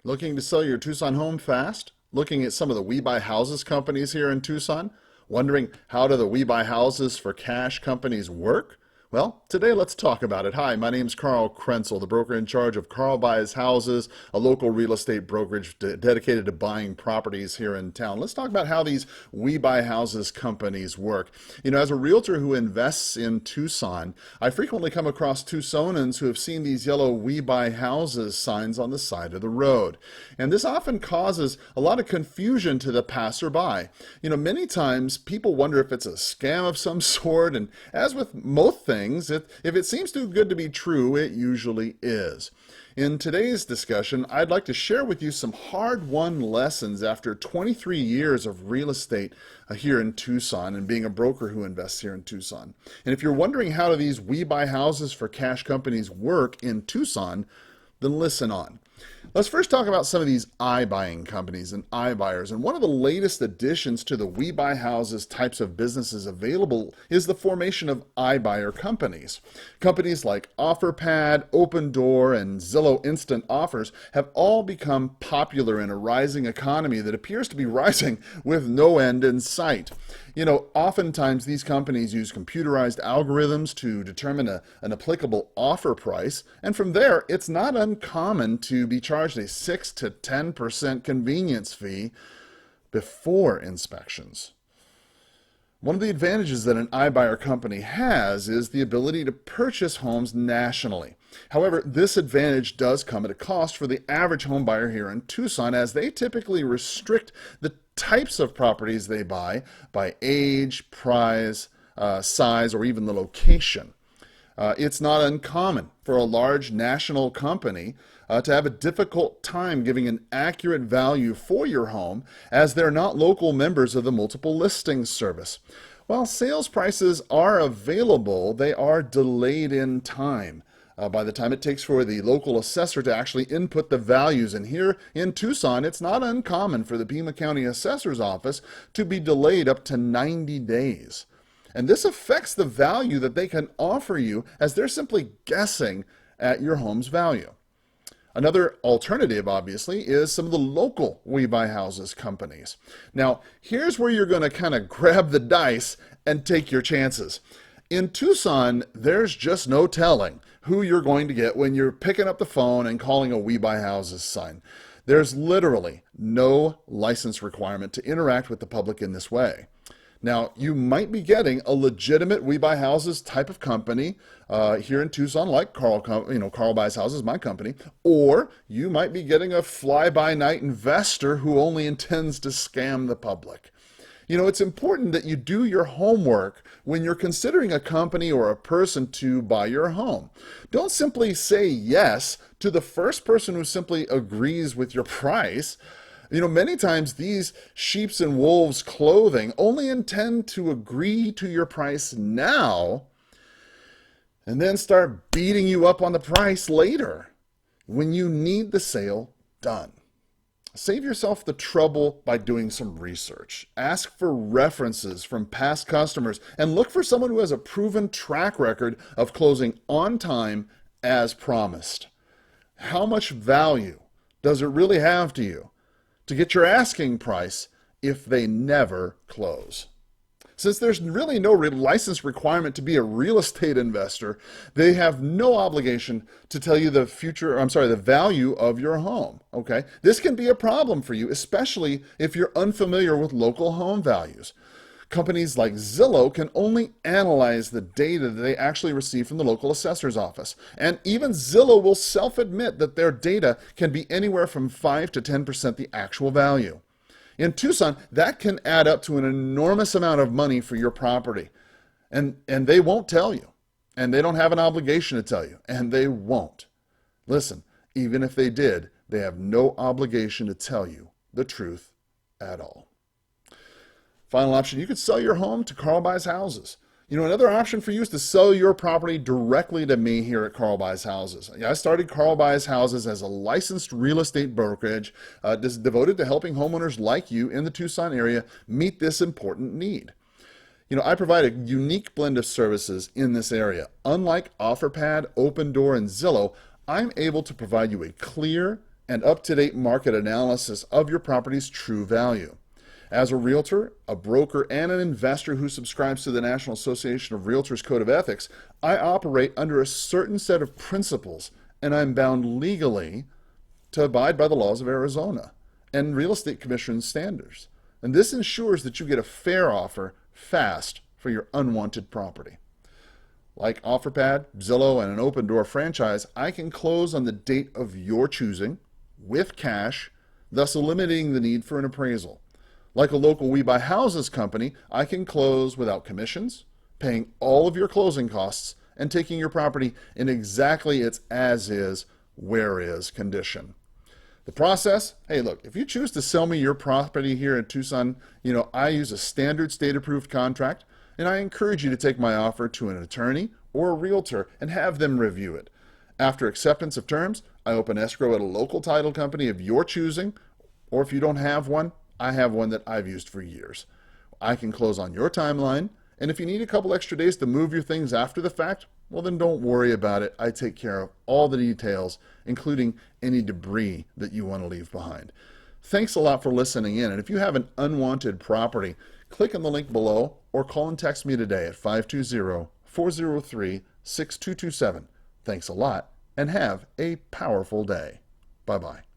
Looking to sell your Tucson home fast? Looking at some of the We Buy Houses companies here in Tucson? Wondering how do the We Buy Houses for cash companies work? Well, today let's talk about it. Hi, my name's Karl, the broker in charge of Karl Buys Houses, a local real estate brokerage dedicated to buying properties here in town. Let's talk about how these We Buy Houses companies work. You know, as a realtor who invests in Tucson, I frequently come across Tucsonans who have seen these yellow We Buy Houses signs on the side of the road. And this often causes a lot of confusion to the passerby. You know, many times people wonder if it's a scam of some sort, and as with most things, if it seems too good to be true, it usually is. In today's discussion, I'd like to share with you some hard-won lessons after 23 years of real estate here in Tucson and being a broker who invests here in Tucson. And if you're wondering how do these We Buy Houses for cash companies work in Tucson, then listen on. Let's first talk about some of these iBuying companies and iBuyers. And one of the latest additions to the We Buy Houses types of businesses available is the formation of iBuyer companies. Companies like OfferPad, Open Door, and Zillow Instant Offers have all become popular in a rising economy that appears to be rising with no end in sight. You know, oftentimes these companies use computerized algorithms to determine an applicable offer price, and from there, it's not uncommon to be charged a 6 to 10% convenience fee before inspections. One of the advantages that an iBuyer company has is the ability to purchase homes nationally. However, this advantage does come at a cost for the average home buyer here in Tucson, as they typically restrict the types of properties they buy by age, price, size, or even the location. It's not uncommon for a large national company to have a difficult time giving an accurate value for your home, as they're not local members of the multiple listings service. While sales prices are available, they are delayed in time. By the time it takes for the local assessor to actually input the values. And here in Tucson, it's not uncommon for the Pima County Assessor's Office to be delayed up to 90 days. And this affects the value that they can offer you, as they're simply guessing at your home's value. Another alternative, obviously, is some of the local We Buy Houses companies. Now, here's where you're going to kind of grab the dice and take your chances. In Tucson, there's just no telling who you're going to get when you're picking up the phone and calling a We Buy Houses sign. There's literally no license requirement to interact with the public in this way. Now, you might be getting a legitimate We Buy Houses type of company here in Tucson, like Karl Buys Houses, my company, or you might be getting a fly-by-night investor who only intends to scam the public. You know, it's important that you do your homework when you're considering a company or a person to buy your home. Don't simply say yes to the first person who simply agrees with your price. You know, many times these sheep's and wolves clothing only intend to agree to your price now and then start beating you up on the price later when you need the sale done. Save yourself the trouble by doing some research. Ask for references from past customers and look for someone who has a proven track record of closing on time as promised. How much value does it really have to you to get your asking price if they never close? Since there's really no license requirement to be a real estate investor, they have no obligation to tell you the value of your home, okay? This can be a problem for you, especially if you're unfamiliar with local home values. Companies like Zillow can only analyze the data that they actually receive from the local assessor's office. And even Zillow will self-admit that their data can be anywhere from 5 to 10% the actual value. In Tucson, that can add up to an enormous amount of money for your property. And they won't tell you. And they don't have an obligation to tell you. And they won't. Listen, even if they did, they have no obligation to tell you the truth at all. Final option, you could sell your home to Karl Buys Houses. You know, another option for you is to sell your property directly to me here at Karl Buys Houses. I started Karl Buys Houses as a licensed real estate brokerage devoted to helping homeowners like you in the Tucson area meet this important need. You know, I provide a unique blend of services in this area. Unlike OfferPad, Open Door, and Zillow, I'm able to provide you a clear, and up-to-date market analysis of your property's true value. As a realtor, a broker, and an investor who subscribes to the National Association of Realtors Code of Ethics, I operate under a certain set of principles, and I'm bound legally to abide by the laws of Arizona and Real Estate Commission standards. And this ensures that you get a fair offer fast for your unwanted property. Like OfferPad, Zillow, and an open door franchise, I can close on the date of your choosing with cash, thus eliminating the need for an appraisal. Like a local We Buy Houses company, I can close without commissions, paying all of your closing costs, and taking your property in exactly its as-is, where-is condition. The process, hey, look, if you choose to sell me your property here in Tucson, I use a standard state-approved contract, and I encourage you to take my offer to an attorney or a realtor and have them review it. After acceptance of terms, I open escrow at a local title company of your choosing, or if you don't have one, I have one that I've used for years. I can close on your timeline, and if you need a couple extra days to move your things after the fact, well then don't worry about it. I take care of all the details, including any debris that you want to leave behind. Thanks a lot for listening in, and if you have an unwanted property, click on the link below or call and text me today at 520-403-6227. Thanks a lot, and have a powerful day. Bye-bye.